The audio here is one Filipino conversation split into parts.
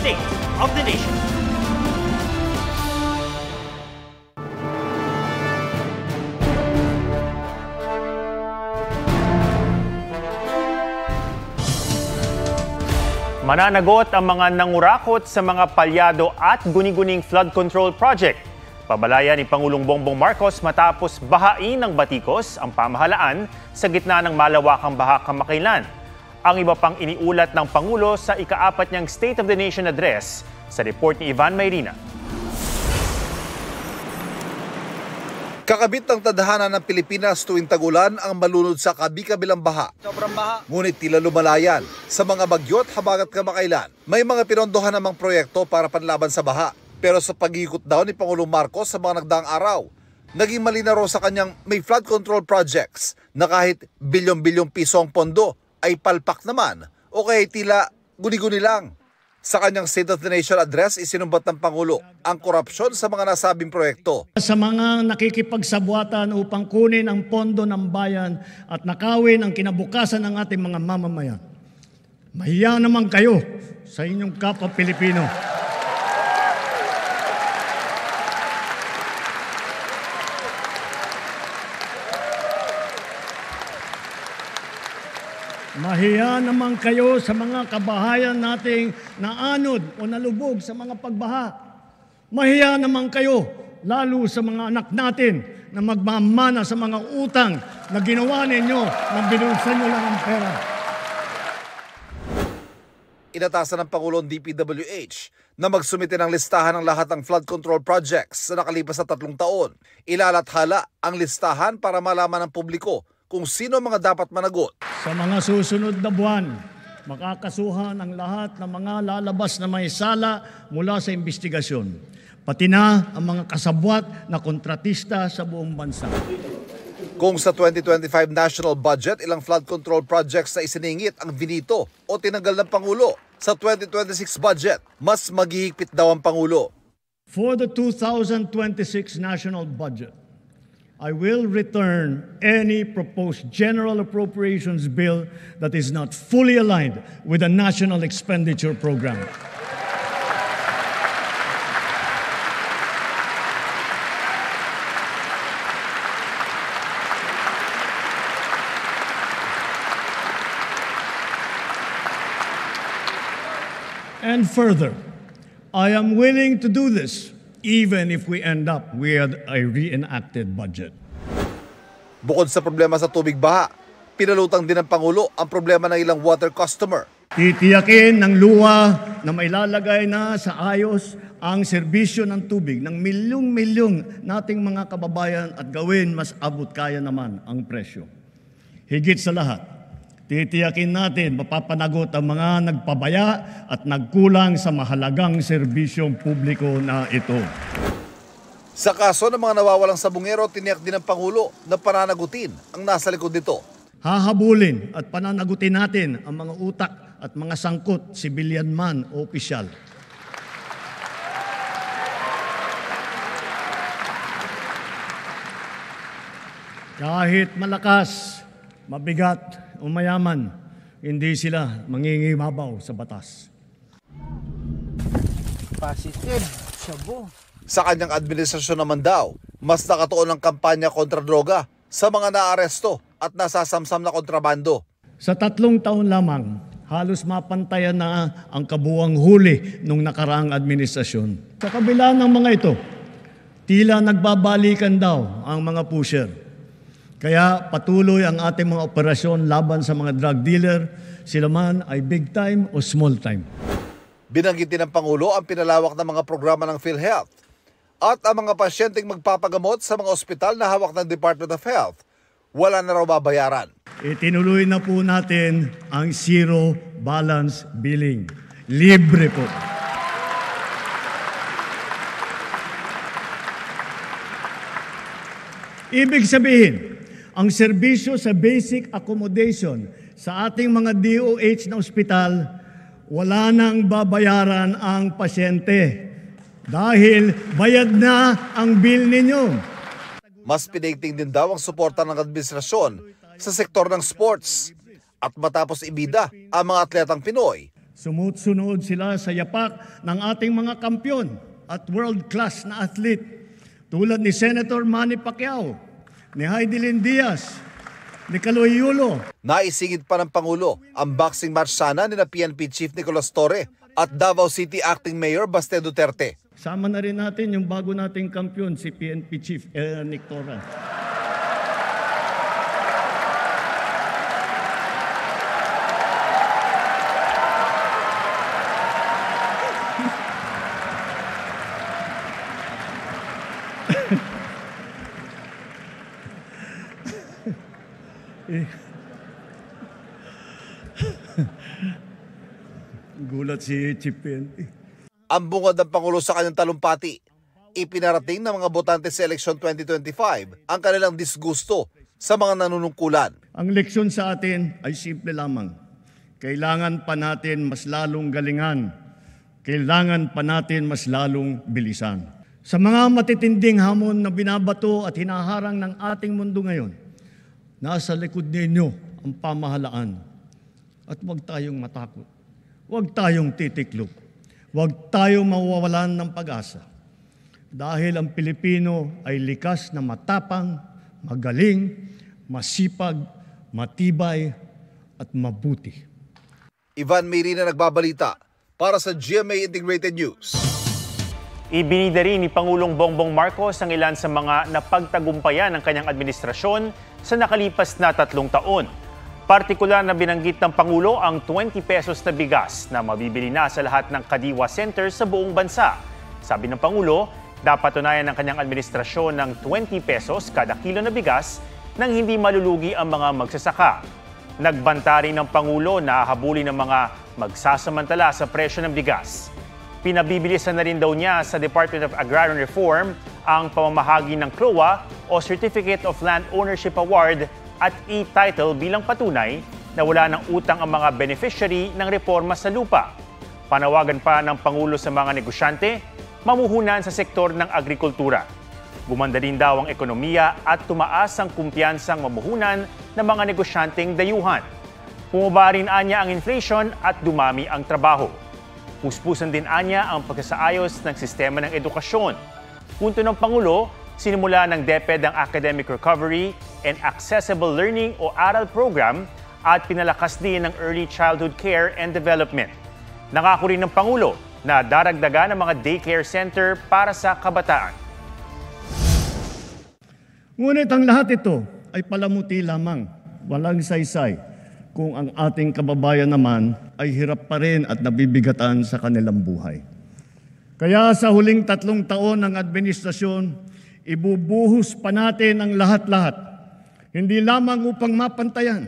State of the Nation. Mananagot ang mga nangurakot sa mga palyado at guni-guning flood control project. Pabalaya ni Pangulong Bongbong Marcos matapos bahain ng batikos ang pamahalaan sa gitna ng malawakang baha kamakailan. Ang iba pang iniulat ng Pangulo sa ika-4 niyang State of the Nation address sa report ni Ivan Mayrina. Kakabit ng tadhana ng Pilipinas tuwing tagulan ang malunod sa kabi-kabilang baha. Sobrang baha. Ngunit tila lumalayan sa mga bagyo at habagat kamakailan. May mga pinondohan namang proyekto para panlaban sa baha. Pero sa pag-iikot daw ni Pangulong Marcos sa mga nagdaang araw, naging malinaw sa kanyang may flood control projects na kahit bilyon-bilyong piso ang pondo ay palpak naman o kaya tila guni-guni lang. Sa kanyang State of the Nation address, isinumbat ng Pangulo ang korupsyon sa mga nasabing proyekto. Sa mga nakikipagsabwatan upang kunin ang pondo ng bayan at nakawin ang kinabukasan ng ating mga mamamayan. Mahiya naman kayo sa inyong kapwa Pilipino. Mahiya naman kayo sa mga kabahayan nating naanod o nalubog sa mga pagbaha. Mahiya naman kayo lalo sa mga anak natin na magmamana sa mga utang na ginawa ninyo na binulsan nyo lang ang pera. Inatasan ng Pangulong DPWH na magsumite ng listahan ng lahat ng flood control projects sa nakalipas na 3 taon. Ilalathala ang listahan para malaman ng publiko kung sino mga dapat managot. Sa mga susunod na buwan, makakasuhan ang lahat ng mga lalabas na may sala mula sa investigasyon, pati na ang mga kasabwat na kontratista sa buong bansa. Kung sa 2025 national budget, ilang flood control projects na isiningit ang vinito o tinanggal ng Pangulo, sa 2026 budget, mas maghihigpit daw ang Pangulo. For the 2026 national budget, I will return any proposed general appropriations bill that is not fully aligned with the national expenditure program. And further, I am willing to do this even if we end up with a reenacted budget. Bukod sa problema sa tubig baha, pinalutang din ng Pangulo ang problema ng ilang water customer. Titiyakin ng luwa na mailalagay na sa ayos ang serbisyo ng tubig ng milyong-milyong nating mga kababayan at gawin mas abot kaya naman ang presyo. Higit sa lahat, titiyakin natin mapapanagot ang mga nagpabaya at nagkulang sa mahalagang serbisyong publiko na ito. Sa kaso ng mga nawawalang sabungero, tiniyak din ng Pangulo na pananagutin ang nasa likod nito. Hahabulin at pananagutin natin ang mga utak at mga sangkot, sibilyan man o opisyal. Kahit malakas, mabigat o mayaman, hindi sila mangingibabaw sa batas. Positive. Shabu. Sa kanyang administrasyon naman daw, mas nakatuon ang kampanya kontra droga sa mga naaresto at nasasamsam na kontrabando. Sa 3 taon lamang, halos mapantayan na ang kabuuang huli nung nakaraang administrasyon. Sa kabila ng mga ito, tila nagbabalikan daw ang mga pusher. Kaya patuloy ang ating mga operasyon laban sa mga drug dealer, sila man ay big time o small time. Binanggit din ng Pangulo ang pinalawak ng mga programa ng PhilHealth at ang mga pasyenteng magpapagamot sa mga ospital na hawak ng Department of Health. Wala na raw babayaran. Itinuloy na po natin ang zero balance billing. Libre po. Ibig sabihin, ang serbisyo sa basic accommodation sa ating mga DOH na ospital, wala nang babayaran ang pasyente dahil bayad na ang bill ninyo. Mas pinaigting din daw ang suporta ng administrasyon sa sektor ng sports at matapos ibida ang mga atletang Pinoy, Sumusunod sila sa yapak ng ating mga kampyon at world-class na athlete tulad ni Senator Manny Pacquiao, ni Heidelin Diaz, ni Kaloy Yulo. Naisingit pa ng Pangulo ang boxing match sana ni PNP Chief Nicolas Torre at Davao City Acting Mayor Baste Duterte. Sama na rin natin yung bago nating kampyon, si PNP Chief Nick Torre. Gulat si Chief PNP. Ang bungad ng Pangulo sa kanyang talumpati, ipinarating ng mga botante sa eleksyon 2025 ang kanilang disgusto sa mga nanunungkulan. Ang leksyon sa atin ay simple lamang. Kailangan pa natin mas lalong galingan. Kailangan pa natin mas lalong bilisan. Sa mga matitinding hamon na binabato at hinaharang ng ating mundo ngayon, nasa likod ninyo ang pamahalaan. At huwag tayong matakot. Huwag tayong titiklop. Huwag tayong mawawalan ng pag-asa. Dahil ang Pilipino ay likas na matapang, magaling, masipag, matibay, at mabuti. Ivan Mayrina nagbabalita para sa GMA Integrated News. Ibinida rin ni Pangulong Bongbong Marcos ang ilan sa mga napagtagumpayan ng kanyang administrasyon sa nakalipas na 3 taon. Partikular na binanggit ng Pangulo ang 20 pesos na bigas na mabibili na sa lahat ng Kadiwa Center sa buong bansa. Sabi ng Pangulo, dapat tunayan ng kanyang administrasyon ng 20 pesos kada kilo na bigas nang hindi malulugi ang mga magsasaka. Nagbanta rin ng Pangulo na habulin ng mga magsasamantala sa presyo ng bigas. Pinabibilisan na rin daw niya sa Department of Agrarian Reform ang pamamahagi ng CLOA o Certificate of Land Ownership Award at e-title bilang patunay na wala ng utang ang mga beneficiary ng reforma sa lupa. Panawagan pa ng Pangulo sa mga negosyante, mamuhunan sa sektor ng agrikultura. Gumanda din daw ang ekonomiya at tumaas ang kumpiyansang mamuhunan ng mga negosyanteng dayuhan. Bumaba rin anya ang inflation at dumami ang trabaho. Puspusan din anya ang pagsasaayos ng sistema ng edukasyon. Punto ng Pangulo, sinimula ng DepEd ang Academic Recovery and Accessible Learning o ARAL program at pinalakas din ng Early Childhood Care and Development. Nangako rin ng Pangulo na daragdagan ang mga daycare center para sa kabataan. Ngunit ang lahat ito ay palamuti lamang, walang saysay, kung ang ating kababayan naman ay hirap pa rin at nabibigatan sa kanilang buhay. Kaya sa huling 3 taon ng administrasyon, ibubuhos pa natin ang lahat-lahat, hindi lamang upang mapantayan,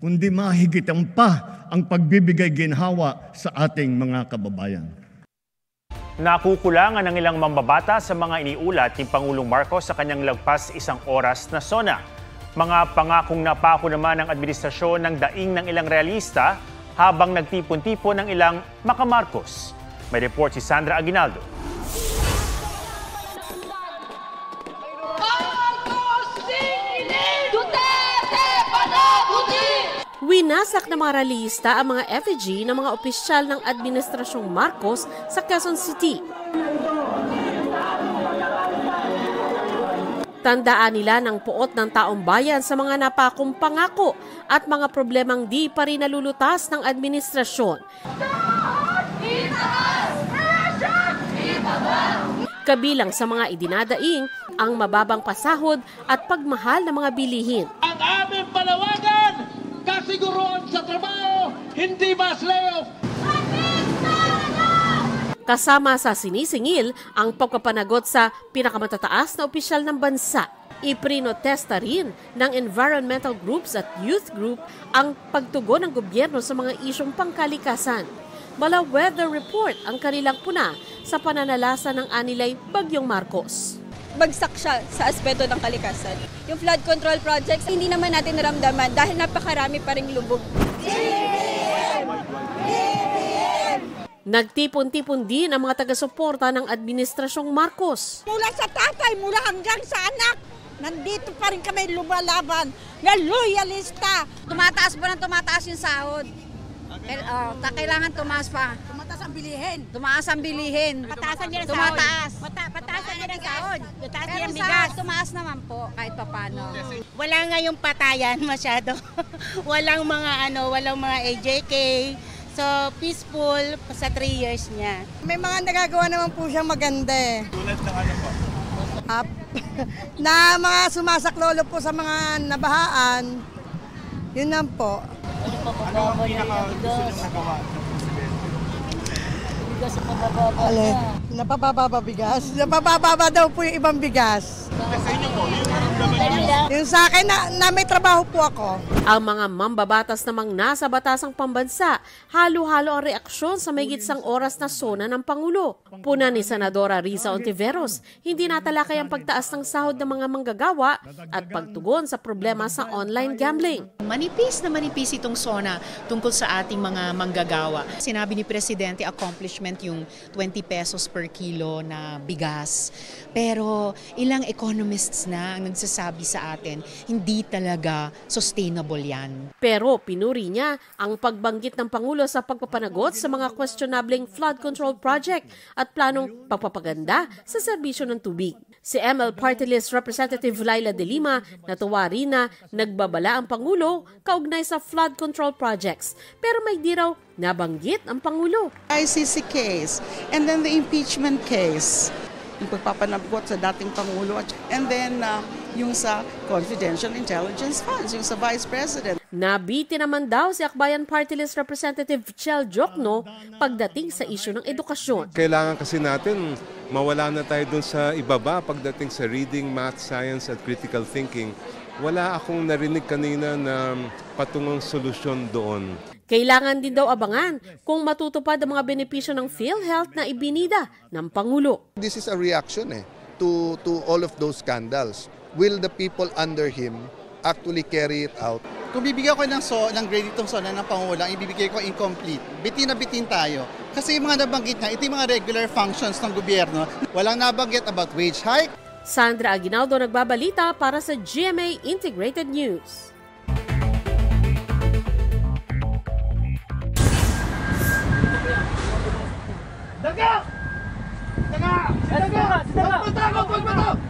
kundi mahigitan pa ang pagbibigay ginhawa sa ating mga kababayan. Nakukulangan ng ilang mambabata sa mga iniulat ni Pangulong Marcos sa kanyang lagpas 1 oras na SONA. Mga pangakong napako naman ng administrasyon ng daing ng ilang realista habang nagtipon-tipon ng ilang makamarcos. May report si Sandra Aguinaldo. Winasak ng mga realista ang mga effigy ng mga opisyal ng Administrasyong Marcos sa Quezon City. Tandaan nila ng puot ng taong bayan sa mga napakong pangako at mga problemang di pa rin nalulutas ng administrasyon. Kabilang sa mga idinadaing ang mababang pasahod at pagmahal ng mga bilihin. Ang aming panawagan, kasiguruhan sa trabaho, hindi mas layoff. Kasama sa sinisingil ang pagpapanagot sa pinakamatataas na opisyal ng bansa. Iprinotesta rin ng environmental groups at youth group ang pagtugon ng gobyerno sa mga isyong pangkalikasan. Mala weather report ang kanilang puna sa pananalasa ng anilay Bagyong Marcos. Bagsak siya sa aspeto ng kalikasan. Yung flood control projects, hindi naman natin naramdaman dahil napakarami pa ring lubog. Nagtipon-tipon din ang mga taga-suporta ng Administrasyong Marcos. Mula sa tatay, mula hanggang sa anak, nandito pa rin kami lumalaban na loyalista. Tumataas po ng tumataas yung sahod. Kailangan tumaas pa. Tumatas ang bilihin. Tumaas ang bilihin. Pataasan niya ng Tumataas. Pataasan niya ng sahod. Tataas niya Pero ang bigas. tumaas naman po kahit papano. Wala nga yung patayan masyado. walang mga AJK. So, peaceful sa 3 years niya. May mga nagagawa naman po siyang maganda eh. Tulad ng ano po? Na mga sumasaklolo po sa mga nabahaan. Yun lang po. Ano ang pinaka-gusto niyong nagawa ng Napababa bigas. Napababa daw po yung ibang bigas. Sa inyo po, yung naramdaman niyo? Yung sa akin na may trabaho po ako. Ang mga mambabatas namang nasa batasang pambansa, halo-halo ang reaksyon sa may gitsang oras na sona ng Pangulo. Puna ni Senadora Riza Ontiveros, hindi natalakay ang pagtaas ng sahod ng mga manggagawa at pagtugon sa problema sa online gambling. Manipis na manipis itong SONA tungkol sa ating mga manggagawa. Sinabi ni Presidente, accomplishment yung 20 pesos per kilo na bigas. Pero ilang economists na ang nagsasabi sa atin, hindi talaga sustainable yan. Pero pinuri niya ang pagbanggit ng Pangulo sa pagpapanagot sa mga questionableng flood control project at planong pagpapaganda sa serbisyo ng tubig. Si ML Party List Representative Laila De Lima natuwa rin na nagbabala ang Pangulo kaugnay sa flood control projects. Pero may di raw nabanggit ang Pangulo. ICC case and then the impeachment case. Yung pagpapanagot sa dating Pangulo and then yung sa confidential intelligence funds, yung sa Vice President. Nabiti naman daw si Akbayan Party List Representative Chel Jokno pagdating sa isyu ng edukasyon. Kailangan kasi natin mawala na tayo dun sa ibaba pagdating sa reading, math, science at critical thinking. Wala akong narinig kanina na patungong solusyon doon. Kailangan din daw abangan kung matutupad ang mga benepisyo ng PhilHealth na ibinida ng Pangulo. This is a reaction to all of those scandals. Will the people under him actually carry it out? Kung bibigyan ko ng grade itong SONA ng Pangulo, ang ibibigay ko incomplete. Bitin na bitin tayo. Kasi yung mga nabanggit nga, ito yung mga regular functions ng gobyerno. Walang nabanggit about wage hike. Sandra Aguinaldo nagbabalita para sa GMA Integrated News.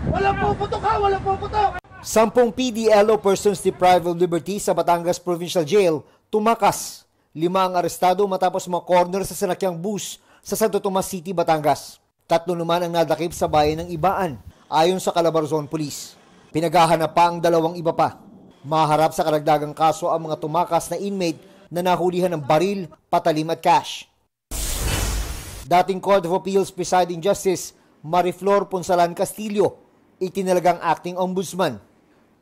Walang puputok ha! Walang puputok! 10 PDLO persons deprived of liberty sa Batangas Provincial Jail tumakas. 5 ang arestado matapos ma-corner sa sanakyang bus sa Santo Tomas City, Batangas. 3 naman ang nadakip sa bayan ng Ibaan, ayon sa Calabarzon Police. Pinaghahanap pa ang 2 iba pa. Maharap sa karagdagang kaso ang mga tumakas na inmate na nahulihan ng baril, patalim at cash. Dating Court of Appeals Presiding Justice Mariflor Ponsalan Castillo, itinalagang acting ombudsman.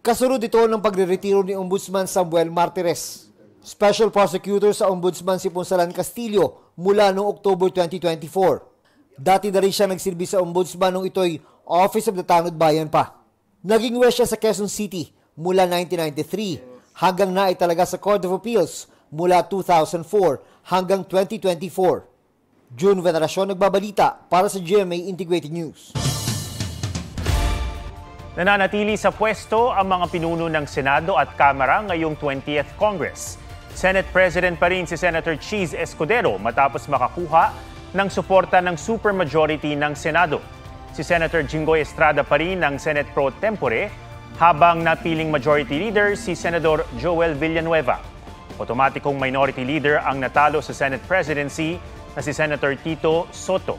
Kasunod ito ng pagre-retiro ni Ombudsman Samuel Martires. Special Prosecutor sa Ombudsman si Ponsalan Castillo mula noong October 2024. Dati na rin siya nagsilbi sa Ombudsman nung ito'y Office of the Tanod Bayan pa. Naging west siya sa Quezon City mula 1993 hanggang naitalaga sa Court of Appeals mula 2004 hanggang 2024. June Veneracion nagbabalita para sa GMA Integrated News. Nananatili sa pwesto ang mga pinuno ng Senado at Kamara ngayong 20th Congress. Senate President pa rin si Senator Cheese Escudero matapos makakuha ng suporta ng supermajority ng Senado. Si Senator Jinggoy Estrada pa rin ng Senate Pro Tempore habang napiling majority leader si Senador Joel Villanueva. Otomatikong minority leader ang natalo sa Senate presidency na si Senator Tito Soto.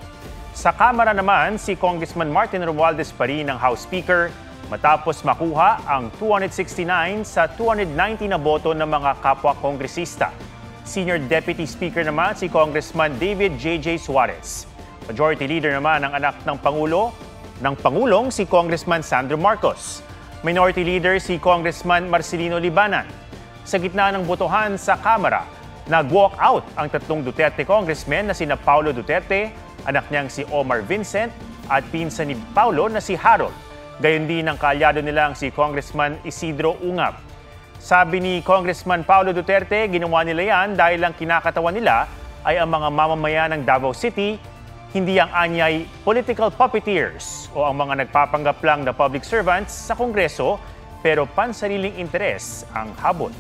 Sa Kamara naman, si Congressman Martin Romualdez pa rin ang House Speaker matapos makuha ang 269 sa 290 na boto ng mga kapwa-kongresista. Senior Deputy Speaker naman si Congressman David J.J. Suarez. Majority Leader naman ang anak ng Pangulong si Congressman Sandro Marcos. Minority Leader si Congressman Marcelino Libanan. Sa gitna ng botohan sa Kamara, nag-walk out ang 3 Duterte congressmen na sina Paulo Duterte, anak niyang si Omar Vincent at pinsan ni Paulo na si Harold. Gayon din ang kaalyado nilang si Congressman Isidro Ungab. Sabi ni Congressman Paulo Duterte, ginawa nila yan dahil ang kinakatawan nila ay ang mga mamamayan ng Davao City, hindi ang anyay political puppeteers o ang mga nagpapanggap lang na public servants sa Kongreso pero pansariling interes ang habol.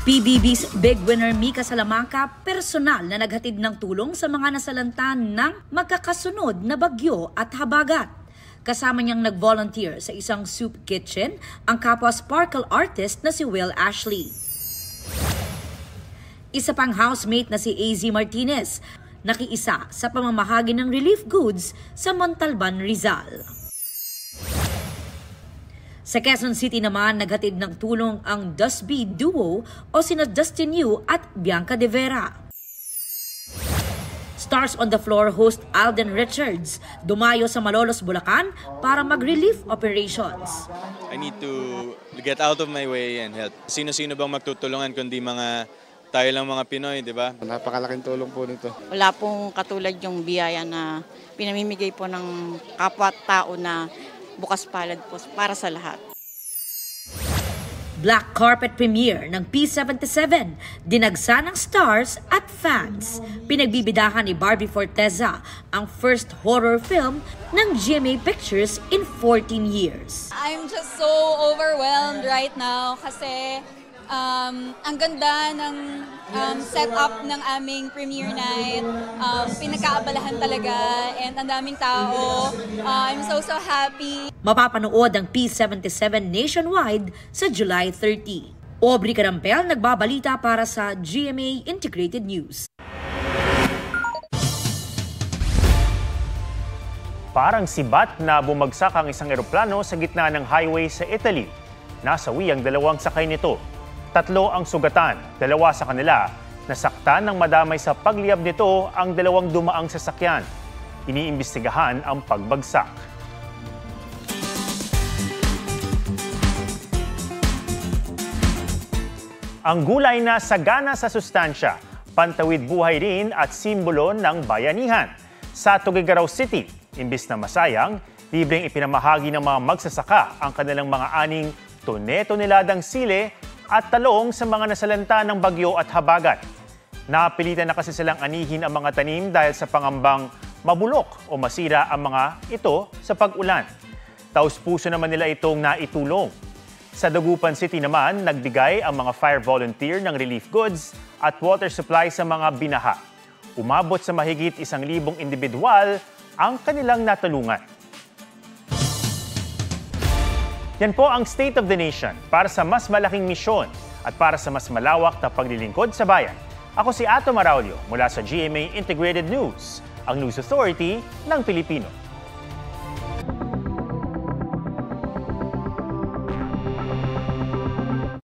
PBB's big winner Mika Salamanca personal na naghatid ng tulong sa mga nasalanta ng magkakasunod na bagyo at habagat. Kasama niyang nag-volunteer sa isang soup kitchen ang kapwa sparkle artist na si Will Ashley. Isa pang housemate na si AZ Martinez, nakiisa sa pamamahagi ng relief goods sa Montalban, Rizal. Sa Quezon City naman, naghatid ng tulong ang Dusby Duo o sina Dustin Yu at Bianca De Vera. Stars on the Floor host Alden Richards dumayo sa Malolos, Bulacan para mag-relief operations. I need to get out of my way and help. Sino-sino bang magtutulungan kundi tayo lang mga Pinoy, di ba? Napakalaking tulong po nito. Wala pong katulad yung biyaya na pinamimigay po ng kapwa-tao na bukas palad po para sa lahat. Black carpet premiere ng P77, dinagsa ng stars at fans. Pinagbibidahan ni Barbie Forteza ang first horror film ng GMA Pictures in 14 years. I'm just so overwhelmed right now kasi ang ganda ng setup ng aming premiere night. Pinagkaabalahan talaga and ang daming tao. I'm so happy. Mapapanood ang P77 nationwide sa July 30. Aubrey Carampel nagbabalita para sa GMA Integrated News. Parang sibat na bumagsak ang isang eroplano sa gitna ng highway sa Italy. Nasawi ang 2 sakay nito. 3 ang sugatan, 2 sa kanila. Nasaktan ng madamay sa pagliyab nito ang 2 dumaang sasakyan. Iniimbestigahan ang pagbagsak. Ang gulay na sagana sa sustansya, pantawid buhay rin at simbolo ng bayanihan. Sa Tuguegarao City, imbis na masayang, libreng ipinamahagi ng mga magsasaka ang kanilang mga aning tone-toneladang sile at talong sa mga nasalanta ng bagyo at habagat. Napilitan na kasi silang anihin ang mga tanim dahil sa pangambang mabulok o masira ang mga ito sa pag-ulan. Taus-puso naman nila itong naitulong. Sa Dagupan City naman, nagbigay ang mga fire volunteer ng relief goods at water supply sa mga binaha. Umabot sa mahigit 1,000 individual ang kanilang natulungan. Yan po ang State of the Nation para sa mas malaking misyon at para sa mas malawak na paglilingkod sa bayan. Ako si Ato Maraulio mula sa GMA Integrated News, ang News Authority ng Pilipino.